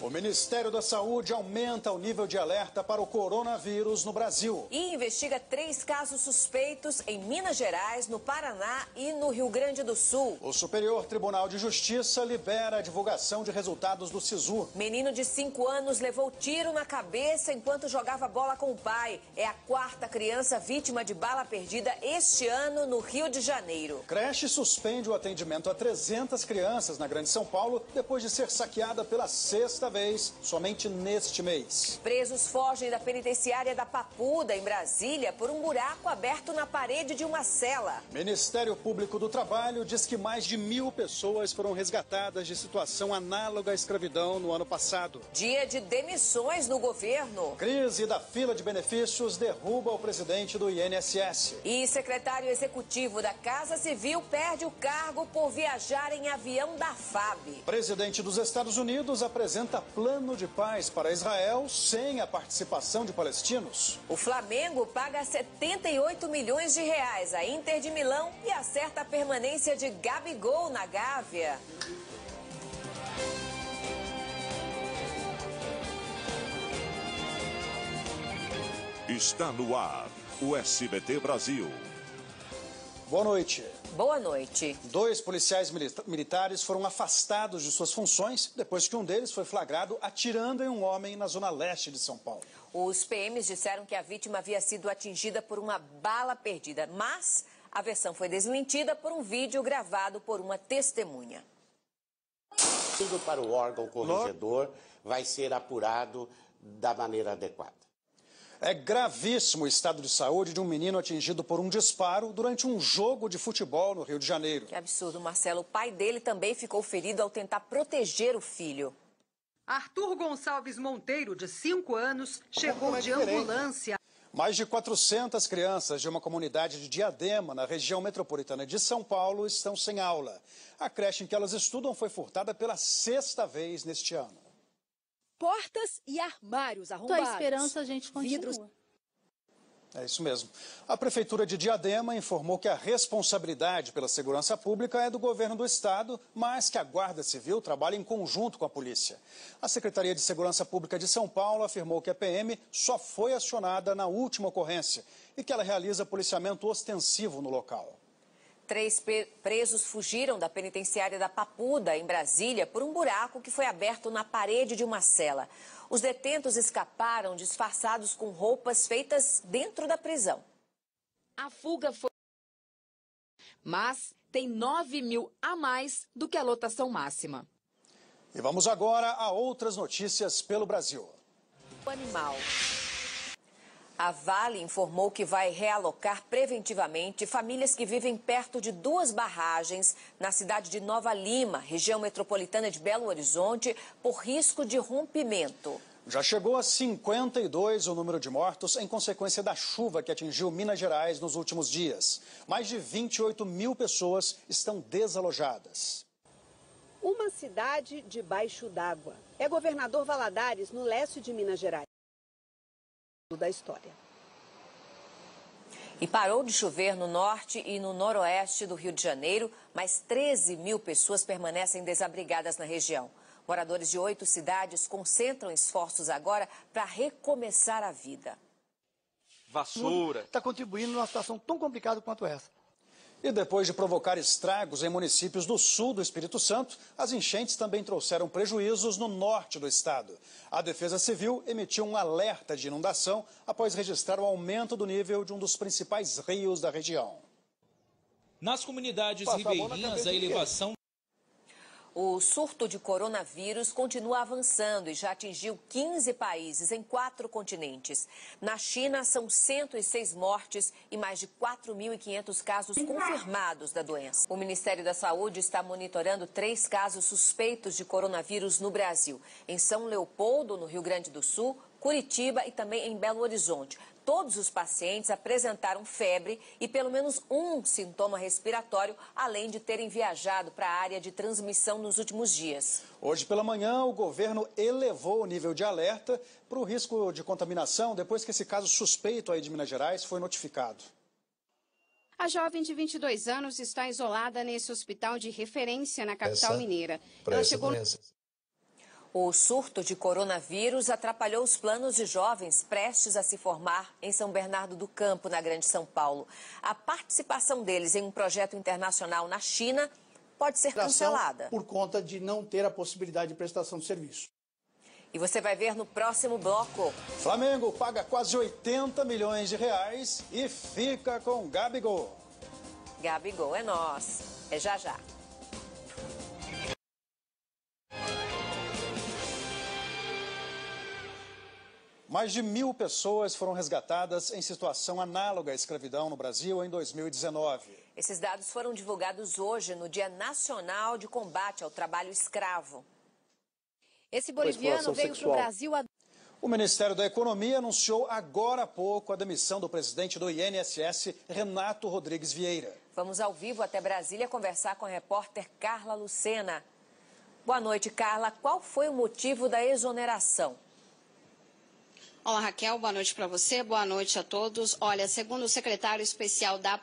O Ministério da Saúde aumenta o nível de alerta para o coronavírus no Brasil. E investiga 3 casos suspeitos em Minas Gerais, no Paraná e no Rio Grande do Sul. O Superior Tribunal de Justiça libera a divulgação de resultados do SISU. Menino de 5 anos levou tiro na cabeça enquanto jogava bola com o pai. É a 4ª criança vítima de bala perdida este ano no Rio de Janeiro. Creche suspende o atendimento a 300 crianças na Grande São Paulo depois de ser saqueada pela 6ª vez, somente neste mês. Presos fogem da penitenciária da Papuda, em Brasília, por um buraco aberto na parede de uma cela. Ministério Público do Trabalho diz que mais de 1.000 pessoas foram resgatadas de situação análoga à escravidão no ano passado. Dia de demissões no governo. Crise da fila de benefícios derruba o presidente do INSS. E secretário executivo da Casa Civil perde o cargo por viajar em avião da FAB. Presidente dos Estados Unidos apresenta plano de paz para Israel sem a participação de palestinos. O Flamengo paga 78 milhões de reais à Inter de Milão e acerta a permanência de Gabigol na Gávea. Está no ar o SBT Brasil. Boa noite. Boa noite. 2 policiais militares foram afastados de suas funções depois que um deles foi flagrado atirando em um homem na zona leste de São Paulo. Os PMs disseram que a vítima havia sido atingida por uma bala perdida, mas a versão foi desmentida por um vídeo gravado por uma testemunha. Tudo para o órgão corregedor vai ser apurado da maneira adequada. É gravíssimo o estado de saúde de um menino atingido por um disparo durante um jogo de futebol no Rio de Janeiro. Que absurdo, Marcelo. O pai dele também ficou ferido ao tentar proteger o filho. Arthur Gonçalves Monteiro, de 5 anos, chegou de ambulância. Mais de 400 crianças de uma comunidade de Diadema, na região metropolitana de São Paulo, estão sem aula. A creche em que elas estudam foi furtada pela 6ª vez neste ano. Portas e armários arrombados. A esperança a gente continua. Vidros. É isso mesmo. A Prefeitura de Diadema informou que a responsabilidade pela segurança pública é do governo do estado, mas que a Guarda Civil trabalha em conjunto com a polícia. A Secretaria de Segurança Pública de São Paulo afirmou que a PM só foi acionada na última ocorrência e que ela realiza policiamento ostensivo no local. 3 presos fugiram da penitenciária da Papuda, em Brasília, por um buraco que foi aberto na parede de uma cela. Os detentos escaparam disfarçados com roupas feitas dentro da prisão. A fuga foi... Mas tem 9 mil a mais do que a lotação máxima. E vamos agora a outras notícias pelo Brasil. O animal. A Vale informou que vai realocar preventivamente famílias que vivem perto de 2 barragens na cidade de Nova Lima, região metropolitana de Belo Horizonte, por risco de rompimento. Já chegou a 52 o número de mortos em consequência da chuva que atingiu Minas Gerais nos últimos dias. Mais de 28 mil pessoas estão desalojadas. Uma cidade debaixo d'água. É Governador Valadares, no leste de Minas Gerais. Da história. E parou de chover no norte e no noroeste do Rio de Janeiro, mas 13 mil pessoas permanecem desabrigadas na região. Moradores de 8 cidades concentram esforços agora para recomeçar a vida. Vassoura. Está contribuindo numa situação tão complicada quanto essa. E depois de provocar estragos em municípios do sul do Espírito Santo, as enchentes também trouxeram prejuízos no norte do estado. A Defesa Civil emitiu um alerta de inundação após registrar o aumento do nível de um dos principais rios da região. Nas comunidades ribeirinhas, a elevação... O surto de coronavírus continua avançando e já atingiu 15 países em 4 continentes. Na China, são 106 mortes e mais de 4.500 casos confirmados da doença. O Ministério da Saúde está monitorando 3 casos suspeitos de coronavírus no Brasil. Em São Leopoldo, no Rio Grande do Sul, Curitiba e também em Belo Horizonte. Todos os pacientes apresentaram febre e pelo menos um sintoma respiratório, além de terem viajado para a área de transmissão nos últimos dias. Hoje pela manhã, o governo elevou o nível de alerta para o risco de contaminação depois que esse caso suspeito aí de Minas Gerais foi notificado. A jovem de 22 anos está isolada nesse hospital de referência na capital mineira. Ela chegou... O surto de coronavírus atrapalhou os planos de jovens prestes a se formar em São Bernardo do Campo, na Grande São Paulo. A participação deles em um projeto internacional na China pode ser cancelada. Por conta de não ter a possibilidade de prestação de serviço. E você vai ver no próximo bloco. Flamengo paga quase 80 milhões de reais e fica com Gabigol. Gabigol é nós. É já já. Mais de 1.000 pessoas foram resgatadas em situação análoga à escravidão no Brasil em 2019. Esses dados foram divulgados hoje no Dia Nacional de Combate ao Trabalho Escravo. Esse boliviano veio para o Brasil há... O Ministério da Economia anunciou agora há pouco a demissão do presidente do INSS, Renato Rodrigues Vieira. Vamos ao vivo até Brasília conversar com a repórter Carla Lucena. Boa noite, Carla. Qual foi o motivo da exoneração? Olá, Raquel, boa noite para você, boa noite a todos. Olha, segundo o secretário especial da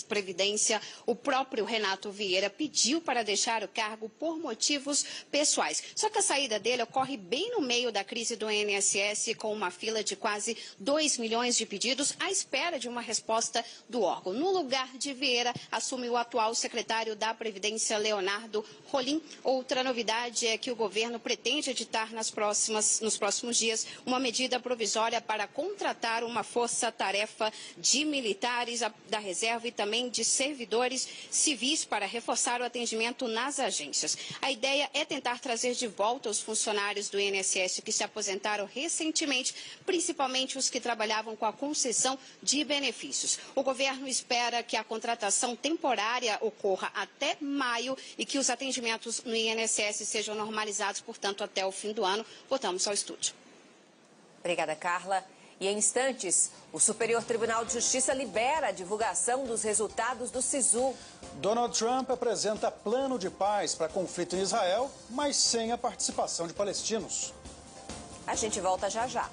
Previdência, o próprio Renato Vieira pediu para deixar o cargo por motivos pessoais. Só que a saída dele ocorre bem no meio da crise do INSS, com uma fila de quase 2 milhões de pedidos à espera de uma resposta do órgão. No lugar de Vieira, assume o atual secretário da Previdência, Leonardo Rolim. Outra novidade é que o governo pretende editar nos próximos dias uma medida provisória para contratar uma força-tarefa de militares da reserva e também de servidores civis para reforçar o atendimento nas agências. A ideia é tentar trazer de volta os funcionários do INSS que se aposentaram recentemente, principalmente os que trabalhavam com a concessão de benefícios. O governo espera que a contratação temporária ocorra até maio e que os atendimentos no INSS sejam normalizados, portanto, até o fim do ano. Voltamos ao estúdio. Obrigada, Carla. E em instantes, o Superior Tribunal de Justiça libera a divulgação dos resultados do SISU. Donald Trump apresenta plano de paz para conflito em Israel, mas sem a participação de palestinos. A gente volta já já.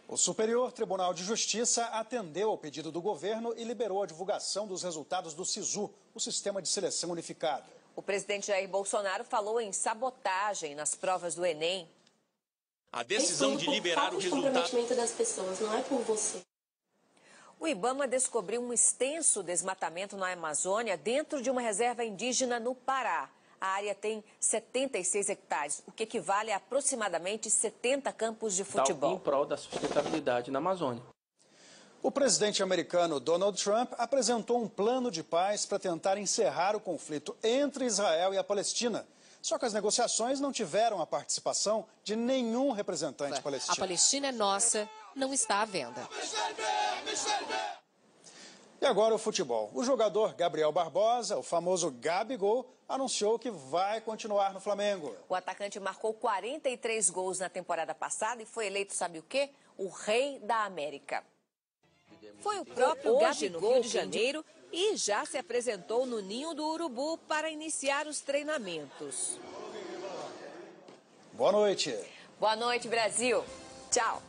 O Superior Tribunal de Justiça atendeu ao pedido do governo e liberou a divulgação dos resultados do SISU, o Sistema de Seleção Unificado. O presidente Jair Bolsonaro falou em sabotagem nas provas do Enem. A decisão de liberar o resultado... comprometimento das pessoas, não é por você. O IBAMA descobriu um extenso desmatamento na Amazônia dentro de uma reserva indígena no Pará. A área tem 76 hectares, o que equivale a aproximadamente 70 campos de futebol. Em prol da sustentabilidade na Amazônia. O presidente americano Donald Trump apresentou um plano de paz para tentar encerrar o conflito entre Israel e a Palestina. Só que as negociações não tiveram a participação de nenhum representante palestino. A Palestina é nossa, não está à venda. E agora o futebol. O jogador Gabriel Barbosa, o famoso Gabigol, anunciou que vai continuar no Flamengo. O atacante marcou 43 gols na temporada passada e foi eleito, sabe o quê? O rei da América. Foi o próprio Gabigol no Rio de Janeiro e já se apresentou no Ninho do Urubu para iniciar os treinamentos. Boa noite. Boa noite, Brasil. Tchau.